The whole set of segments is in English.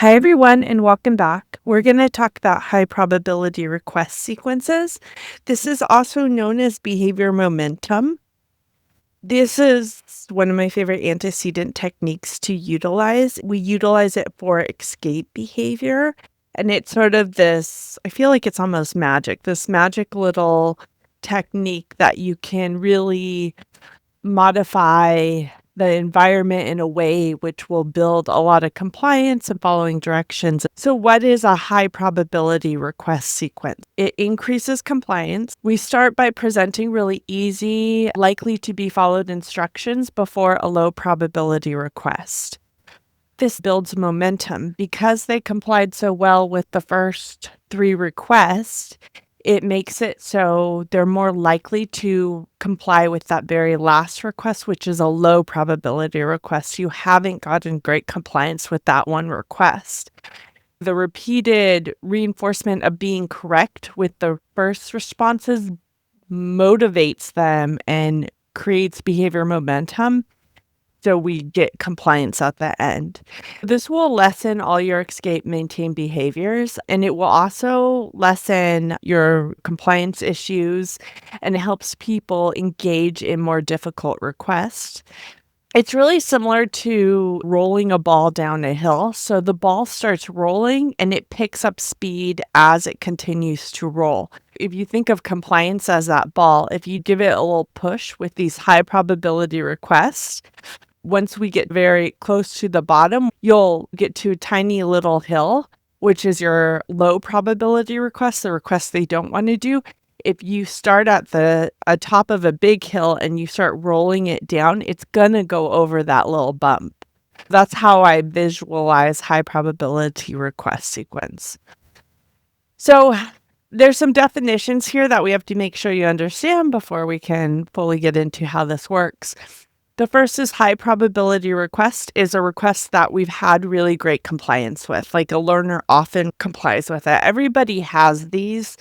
Hi, everyone, and welcome back. We're going to talk about high probability request sequences. This is also known as behavior momentum. This is one of my favorite antecedent techniques to utilize. We utilize it for escape behavior, and it's sort of this, I feel like it's almost magic, this magic little technique that you can really modify the environment in a way which will build a lot of compliance and following directions. So what is a high probability request sequence? It increases compliance. We start by presenting really easy, likely to be followed instructions before a low probability request. This builds momentum. Because they complied so well with the first 3 requests, it makes it so they're more likely to comply with that very last request, which is a low probability request. You haven't gotten great compliance with that one request. The repeated reinforcement of being correct with the first responses motivates them and creates behavior momentum. So we get compliance at the end. This will lessen all your escape maintain behaviors, and it will also lessen your compliance issues, and it helps people engage in more difficult requests. It's really similar to rolling a ball down a hill. So the ball starts rolling and it picks up speed as it continues to roll. If you think of compliance as that ball, if you give it a little push with these high probability requests, once we get very close to the bottom, you'll get to a tiny little hill, which is your low probability request, the request they don't want to do. If you start at the top of a big hill and you start rolling it down, it's going to go over that little bump. That's how I visualize high probability request sequence. So there's some definitions here that we have to make sure you understand before we can fully get into how this works. The first is high probability request is a request that we've had really great compliance with, like a learner often complies with it. Everybody has these.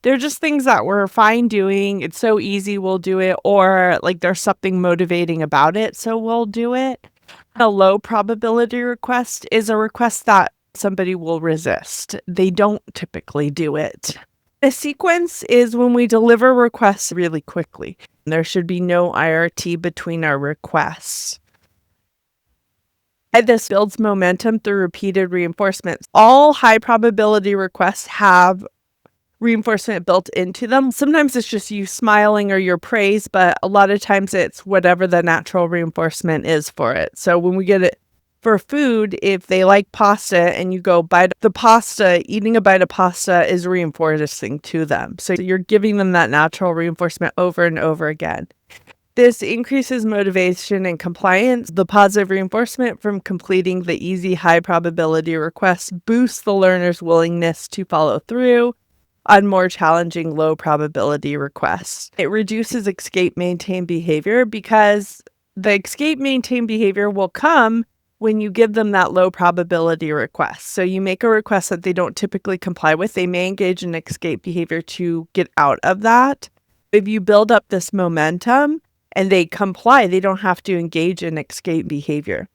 They're just things that we're fine doing. It's so easy, we'll do it, or like there's something motivating about it, so we'll do it. A low probability request is a request that somebody will resist. They don't typically do it. A sequence is when we deliver requests really quickly. There should be no IRT between our requests. And this builds momentum through repeated reinforcements. All high probability requests have reinforcement built into them. Sometimes it's just you smiling or your praise, but a lot of times it's whatever the natural reinforcement is for it. So when we get it for food, if they like pasta and you go bite the pasta, eating a bite of pasta is reinforcing to them. So you're giving them that natural reinforcement over and over again. This increases motivation and compliance. The positive reinforcement from completing the easy high probability requests boosts the learner's willingness to follow through on more challenging low probability requests. It reduces escape maintain behavior because the escape maintain behavior will come when you give them that low probability request. So you make a request that they don't typically comply with. They may engage in escape behavior to get out of that. If you build up this momentum and they comply, they don't have to engage in escape behavior.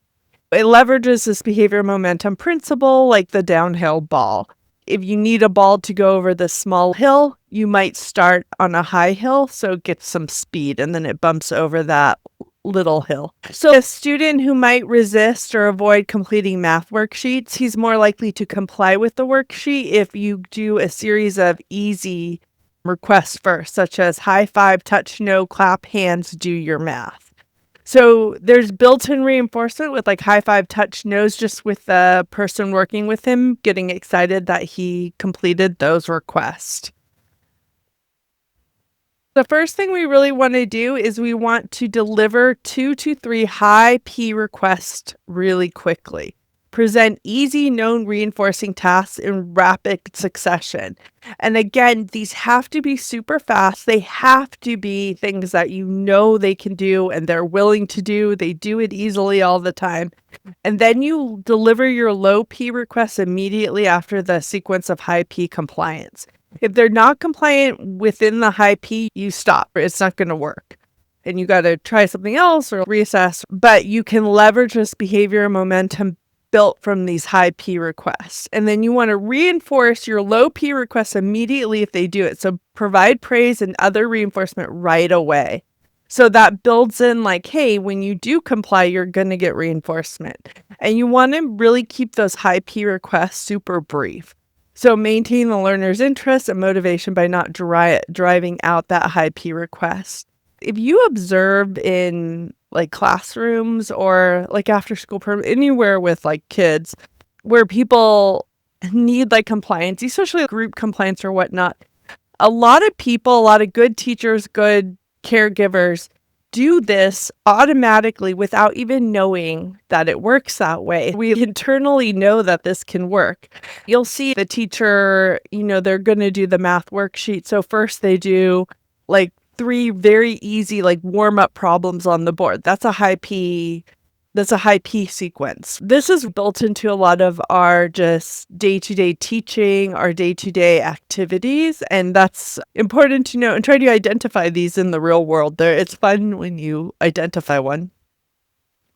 It leverages this behavior momentum principle like the downhill ball. If you need a ball to go over the small hill, you might start on a high hill so it gets some speed and then it bumps over that little hill. So a student who might resist or avoid completing math worksheets, he's more likely to comply with the worksheet if you do a series of easy requests first, such as high five, touch no, clap hands, do your math. So there's built-in reinforcement with like high five, touch nose, just with the person working with him getting excited that he completed those requests. The first thing we really want to do is we want to deliver 2 to 3 high P requests really quickly. Present easy, known reinforcing tasks in rapid succession. And again, these have to be super fast. They have to be things that you know they can do and they're willing to do. They do it easily all the time. And then you deliver your low P requests immediately after the sequence of high P compliance. If they're not compliant within the high P, you stop. It's not going to work. And you got to try something else or reassess. But you can leverage this behavior momentum built from these high P requests. And then you want to reinforce your low P requests immediately if they do it. So provide praise and other reinforcement right away. So that builds in like, hey, when you do comply, you're going to get reinforcement. And you want to really keep those high P requests super brief. So maintain the learner's interest and motivation by not driving out that high P request. If you observe in like classrooms or like after school program, anywhere with like kids where people need like compliance, especially group compliance or whatnot, a lot of people, a lot of good teachers, good caregivers do this automatically without even knowing that it works that way. We internally know that this can work. You'll see the teacher, they're going to do the math worksheet. So first they do like 3 very easy like warm-up problems on the board. That's a high P sequence. This is built into a lot of our just day-to-day teaching, our day-to-day activities, and that's important to know and try to identify these in the real world. It's fun when you identify one.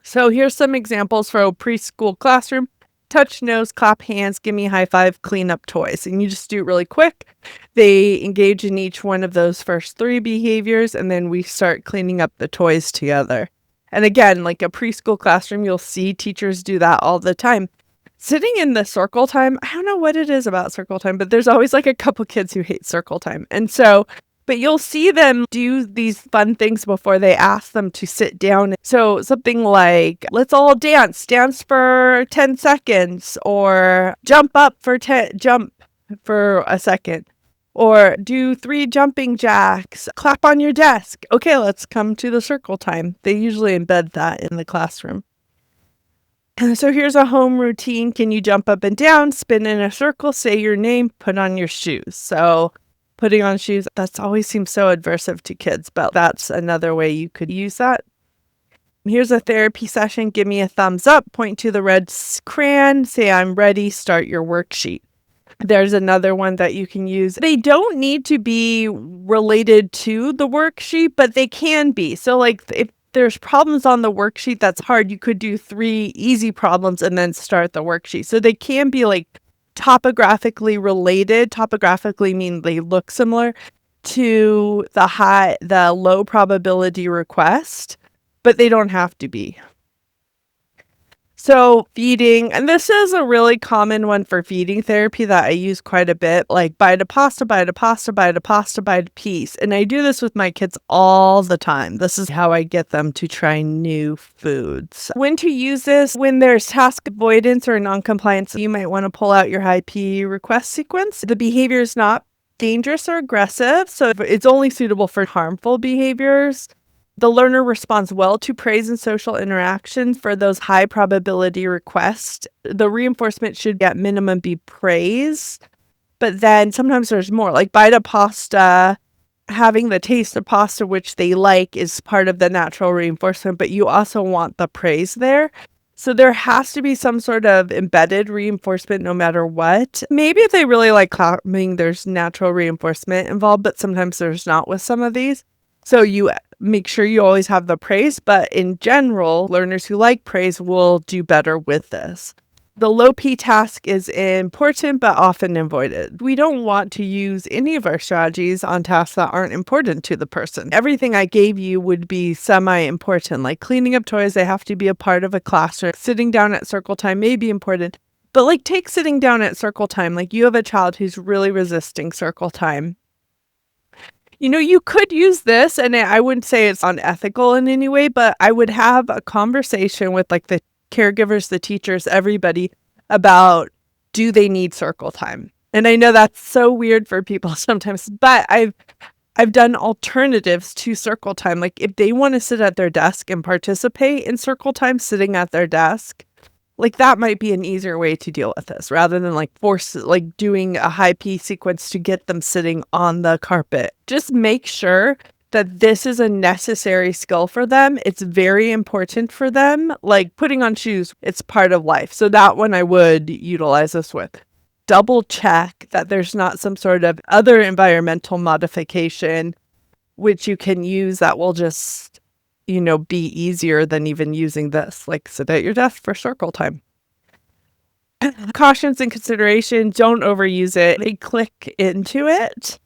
So here's some examples for a preschool classroom. Touch nose, clap hands, give me a high five, clean up toys. And you just do it really quick. They engage in each one of those first 3 behaviors, and then we start cleaning up the toys together. And again, like a preschool classroom, you'll see teachers do that all the time. Sitting in the circle time, I don't know what it is about circle time, but there's always like a couple kids who hate circle time. And so, but you'll see them do these fun things before they ask them to sit down. So something like, let's all dance for 10 seconds, or jump for a second. Or do 3 jumping jacks, clap on your desk. Okay, let's come to the circle time. They usually embed that in the classroom. And so here's a home routine. Can you jump up and down, spin in a circle, say your name, put on your shoes? So putting on shoes, that's always seems so aversive to kids, but that's another way you could use that. Here's a therapy session. Give me a thumbs up, point to the red crayon, say I'm ready, start your worksheet. There's another one that you can use. They don't need to be related to the worksheet, but they can be. So like if there's problems on the worksheet that's hard, you could do 3 easy problems and then start the worksheet. So they can be like topographically related. Topographically mean they look similar to the low probability request, but they don't have to be. So feeding, and this is a really common one for feeding therapy that I use quite a bit, like bite a pasta, bite a pasta, bite a pasta, bite a piece. And I do this with my kids all the time. This is how I get them to try new foods. When to use this, when there's task avoidance or non-compliance, you might want to pull out your high P request sequence. The behavior is not dangerous or aggressive, so it's only suitable for harmful behaviors. The learner responds well to praise and social interaction for those high probability requests. The reinforcement should at minimum be praise, but then sometimes there's more, like bite a pasta, having the taste of pasta which they like is part of the natural reinforcement, but you also want the praise there. So there has to be some sort of embedded reinforcement no matter what. Maybe if they really like clapping, there's natural reinforcement involved, but sometimes there's not with some of these. So you make sure you always have the praise, but in general, learners who like praise will do better with this. The low P task is important, but often avoided. We don't want to use any of our strategies on tasks that aren't important to the person. Everything I gave you would be semi-important, like cleaning up toys, they have to be a part of a classroom. Sitting down at circle time may be important, but like take sitting down at circle time, like you have a child who's really resisting circle time. You could use this, and I wouldn't say it's unethical in any way, but I would have a conversation with like the caregivers, the teachers, everybody about, do they need circle time? And I know that's so weird for people sometimes, but I've done alternatives to circle time. Like if they want to sit at their desk and participate in circle time, sitting at their desk, like that might be an easier way to deal with this rather than like doing a high P sequence to get them sitting on the carpet. Just make sure that this is a necessary skill for them. It's very important for them. Like putting on shoes, it's part of life. So that one I would utilize this with. Double check that there's not some sort of other environmental modification which you can use that will just be easier than even using this, like sit at your desk for circle time. Cautions and consideration, don't overuse it. They click into it,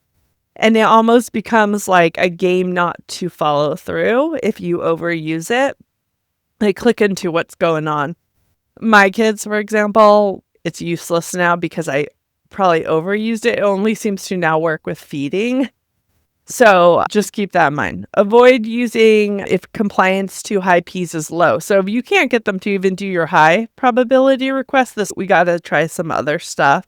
and it almost becomes like a game not to follow through if you overuse it. They click into what's going on. My kids, for example, it's useless now because I probably overused it. It only seems to now work with feeding. So just keep that in mind. Avoid using if compliance to high Ps is low. So if you can't get them to even do your high probability request, we got to try some other stuff.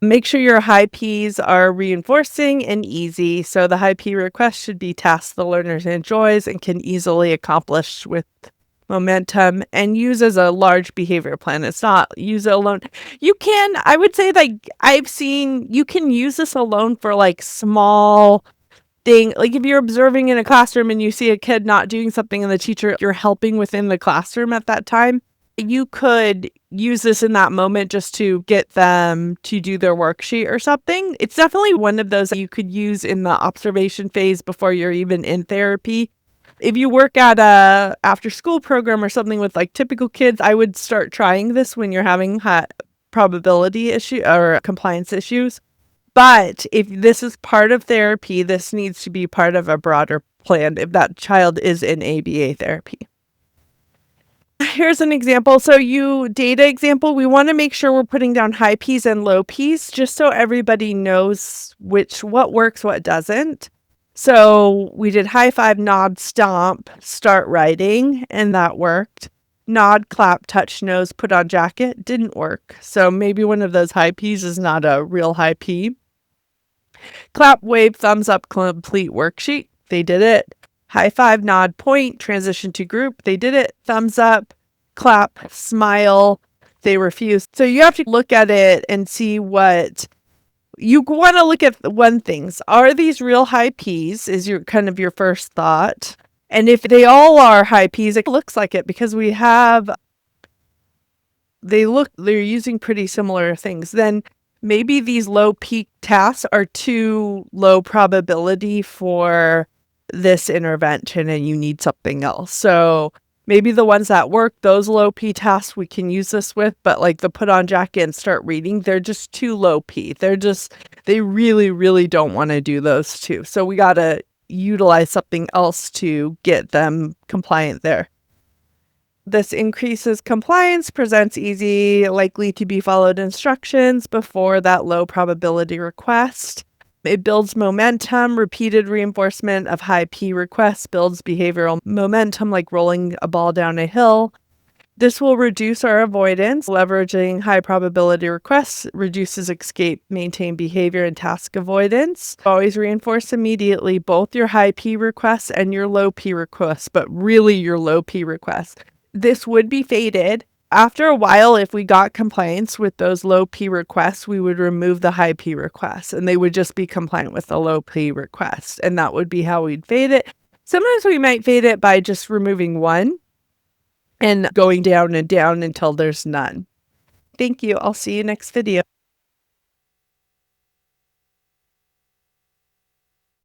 Make sure your high Ps are reinforcing and easy. So the high P request should be tasks the learner enjoys and can easily accomplish with momentum, and use as a large behavior plan. It's not use it alone. I would say, like, I've seen you can use this alone for like small thing. Like if you're observing in a classroom and you see a kid not doing something and the teacher you're helping within the classroom at that time, you could use this in that moment just to get them to do their worksheet or something. It's definitely one of those that you could use in the observation phase before you're even in therapy. If you work at a after school program or something with like typical kids, I would start trying this when you're having probability issue or compliance issues. But if this is part of therapy, this needs to be part of a broader plan if that child is in ABA therapy. Here's an example. So data example, we want to make sure we're putting down high Ps and low Ps just so everybody knows what works, what doesn't. So we did high five, nod, stomp, start writing, and that worked. Nod, clap, touch, nose, put on jacket didn't work. So maybe one of those high Ps is not a real high P. Clap, wave, thumbs up, complete worksheet. They did it. High five, nod, point, transition to group. They did it. Thumbs up, clap, smile. They refused. So you have to look at it and see what you want to look at. One things, are these real high Ps is your kind of your first thought. And if they all are high Ps, it looks like it because they're using pretty similar things. Then maybe these low peak tasks are too low probability for this intervention and you need something else. So maybe the ones that work, those low P tasks we can use this with, but like the put on jacket and start reading, they're just too low P. They really, really don't want to do those two. So we got to utilize something else to get them compliant there. This increases compliance, presents easy, likely to be followed instructions before that low probability request. It builds momentum. Repeated reinforcement of high P requests builds behavioral momentum, like rolling a ball down a hill. This will reduce our avoidance. Leveraging high probability requests reduces escape, maintain behavior, and task avoidance. Always reinforce immediately both your high P requests and your low P requests, but really your low P requests. This would be faded. After a while, if we got compliance with those low P requests, we would remove the high P requests and they would just be compliant with the low P request. And that would be how we'd fade it. Sometimes we might fade it by just removing one and going down and down until there's none. Thank you. I'll see you next video.